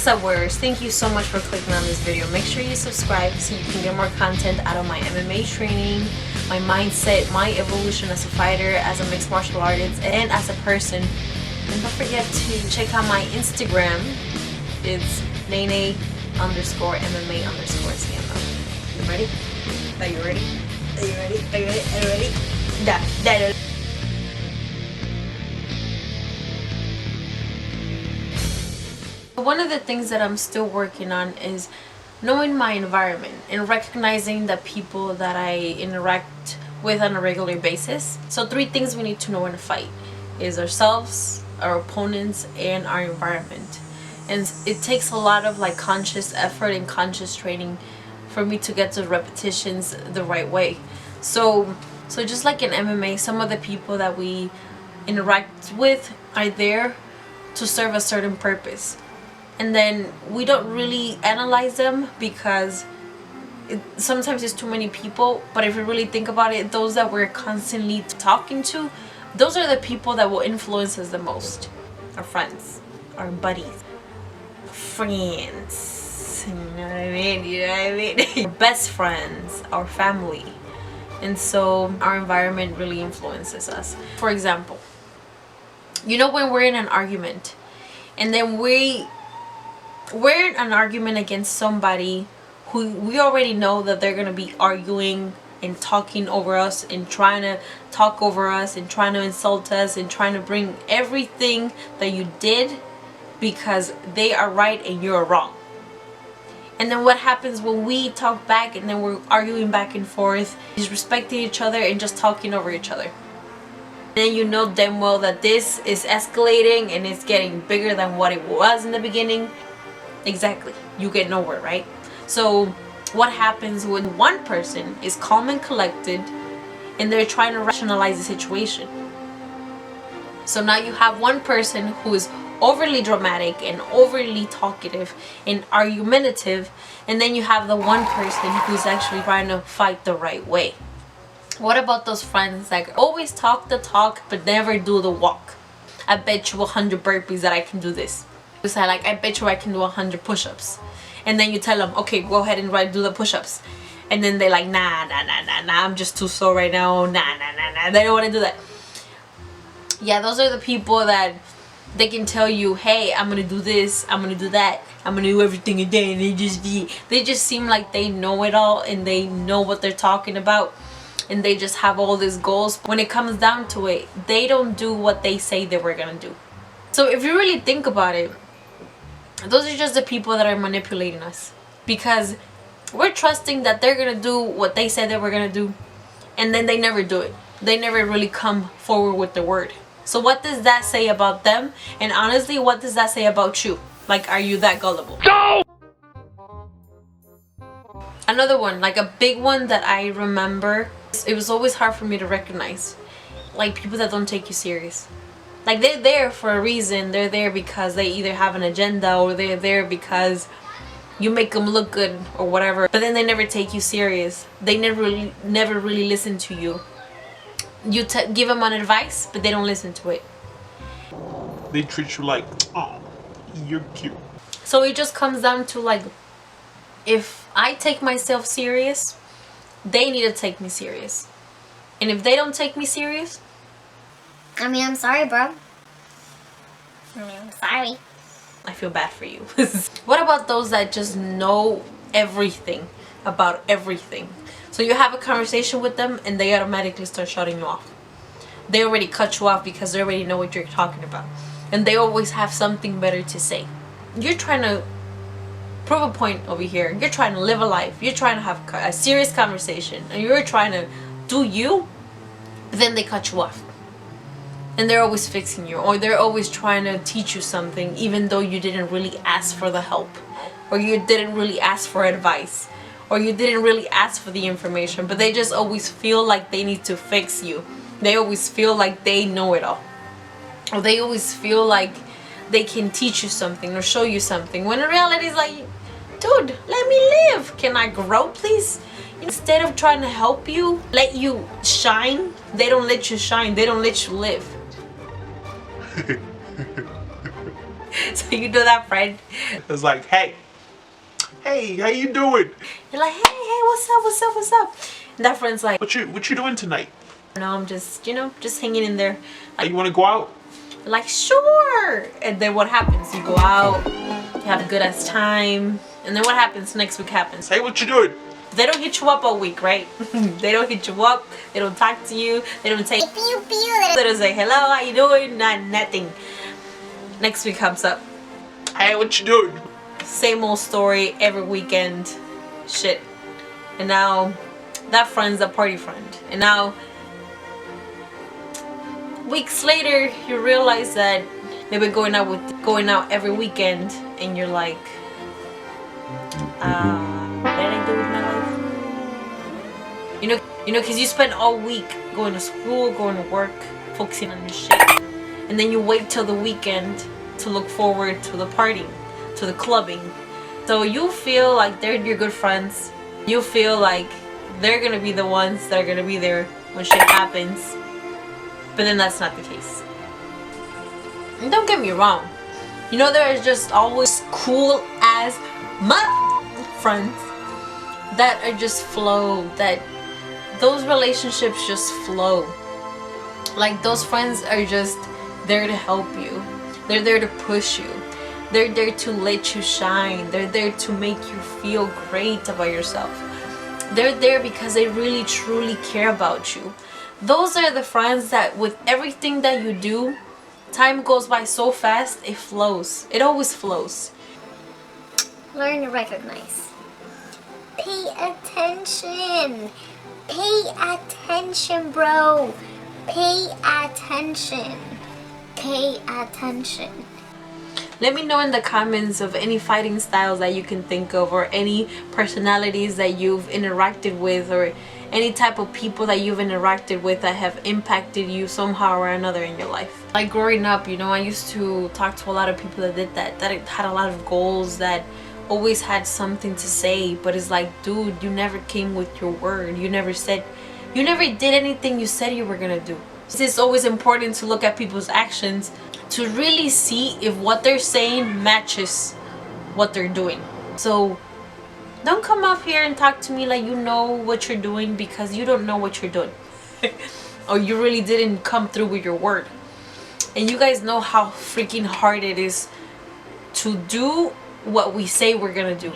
What's up, warriors? Thank you so much for clicking on this video. Make sure you subscribe so you can get more content out of my MMA training, my mindset, my evolution as a fighter, as a mixed martial artist, and as a person. And don't forget to check out my Instagram. It's Naynay_MMA_CMO. You ready? Are you ready? Are you ready? Are you ready? Are you ready? Da. One of the things that I'm still working on is knowing my environment and recognizing the people that I interact with on a regular basis. So 3 things we need to know in a fight is ourselves, our opponents, and our environment. And it takes a lot of conscious effort and conscious training for me to get to repetitions the right way. So just like in MMA, some of the people that we interact with are there to serve a certain purpose. And then we don't really analyze them because sometimes it's too many people. But if you really think about it, those that we're constantly talking to, those are the people that will influence us the most. Our friends, our buddies, friends, you know what I mean? You know what I mean? Our best friends, our family. And so our environment really influences us. For example, you know when we're in an argument and then we're in an argument against somebody who we already know that they're going to be arguing and talking over us and trying to talk over us and trying to insult us and trying to bring everything that you did because they are right and you're wrong. And then what happens when we talk back and then we're arguing back and forth, disrespecting each other and just talking over each other? And then you know damn well that this is escalating and it's getting bigger than what it was in the beginning. Exactly. You get nowhere, right? So what happens when one person is calm and collected and they're trying to rationalize the situation? So now you have one person who is overly dramatic and overly talkative and argumentative, and then you have the one person who's actually trying to fight the right way. What about those friends that always talk the talk but never do the walk? I bet you 100 burpees that I can do this. Say I bet you I can do 100 push-ups, and then you tell them, okay, go ahead and do the push-ups, and then they're like, nah, I'm just too sore right now, nah, they don't want to do that. Yeah, those are the people that they can tell you, hey, I'm gonna do this, I'm gonna do that, I'm gonna do everything a day, and they just seem like they know it all and they know what they're talking about, and they just have all these goals. When it comes down to it, they don't do what they say they were gonna do. So if you really think about it, those are just the people that are manipulating us, because we're trusting that they're gonna do what they said they were gonna do, and then they never do it. They never really come forward with the word. So what does that say about them? And honestly, what does that say about you? Are you that gullible? No! Another one, a big one that I remember, it was always hard for me to recognize, people that don't take you serious. They're there for a reason. They're there because they either have an agenda or they're there because you make them look good or whatever. But then they never take you serious. They never really listen to you. You give them an advice, but they don't listen to it. They treat you like, oh, you're cute. So it just comes down to if I take myself serious, they need to take me serious. And if they don't take me serious, I'm sorry, bro. I'm sorry. I feel bad for you. What about those that just know everything about everything? So you have a conversation with them and they automatically start shutting you off. They already cut you off because they already know what you're talking about. And they always have something better to say. You're trying to prove a point over here. You're trying to live a life. You're trying to have a serious conversation. And you're trying to do you. But then they cut you off. And they're always fixing you, or they're always trying to teach you something even though you didn't really ask for the help, or you didn't really ask for advice, or you didn't really ask for the information, but they just always feel like they need to fix you. They always feel like they know it all, or they always feel like they can teach you something or show you something, when in reality it's dude, let me live. Can I grow, please? Instead of trying to help you, let you shine, they don't let you shine, they don't let you live. So you know that friend. It's like, hey, how you doing? You're like, hey, what's up? And that friend's like, What you doing tonight? no, I'm just, just hanging in there. Like, you want to go out? Like, sure. And then what happens? You go out, you have a good ass time, and then what happens? Next week happens. Hey, what you doing? They don't hit you up all week, right? They don't hit you up. They don't talk to you. They don't say. They don't say hello. How you doing? Nothing. Next week comes up. Hey, what you doing? Same old story every weekend. Shit. And now that friend's a party friend. And now weeks later, you realize that they've been going out every weekend, and you're like, what did I do with my life? Because you spend all week going to school, going to work, focusing on your shit, and then you wait till the weekend to look forward to the partying, to the clubbing. So you feel like they're your good friends. You feel like they're gonna be the ones that are gonna be there when shit happens. But then that's not the case. And don't get me wrong. There is just always cool as friends that are just flow. That those relationships just flow. Like, those friends are just there to help you. They're there to push you. They're there to let you shine. They're there to make you feel great about yourself. They're there because they really truly care about you. Those are the friends that with everything that you do, time goes by so fast, it flows. It always flows. Learn to recognize. Pay attention. Pay attention, bro. Pay attention. Pay attention. Let me know in the comments of any fighting styles that you can think of, or any personalities that you've interacted with, or any type of people that you've interacted with that have impacted you somehow or another in your life. Like, growing up, I used to talk to a lot of people that did that had a lot of goals, that always had something to say, but it's like, dude, you never came with your word. You never did anything you said you were gonna do. It's always important to look at people's actions to really see if what they're saying matches what they're doing. So don't come up here and talk to me like you know what you're doing, because you don't know what you're doing. Or you really didn't come through with your word. And you guys know how freaking hard it is to do what we say we're gonna do.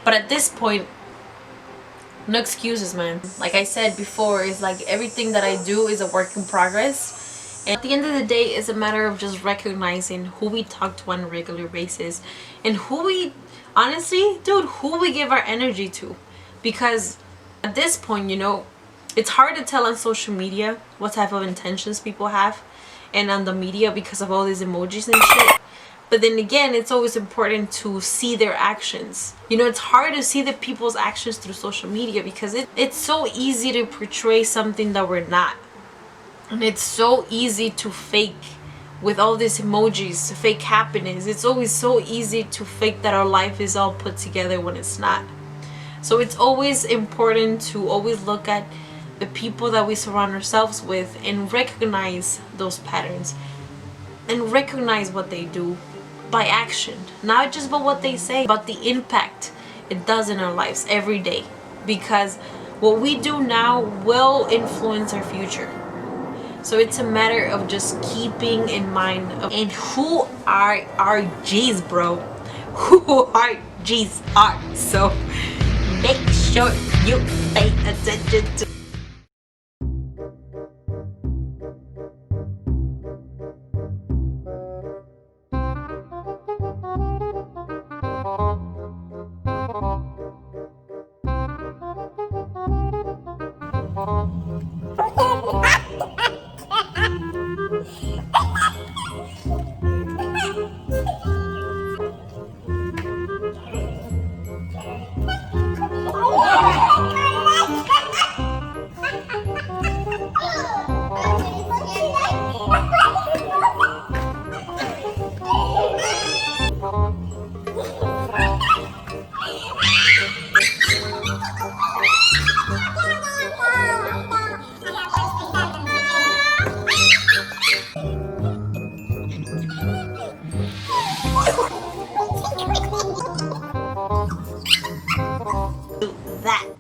But at this point, no excuses, man. Like I said before, it's like everything that I do is a work in progress. And at the end of the day, it's a matter of just recognizing who we talk to on a regular basis, and who we, honestly, dude, who we give our energy to. Because at this point, it's hard to tell on social media what type of intentions people have, and on the media because of all these emojis and shit. But then again, it's always important to see their actions. It's hard to see the people's actions through social media because it's so easy to portray something that we're not. And it's so easy to fake with all these emojis, fake happiness. It's always so easy to fake that our life is all put together when it's not. So it's always important to always look at the people that we surround ourselves with and recognize those patterns. And recognize what they do by action, not just by what they say, but the impact it does in our lives every day. Because what we do now will influence our future. So it's a matter of just keeping in mind and who are our G's, bro. Who our G's are. So make sure you pay attention to. that.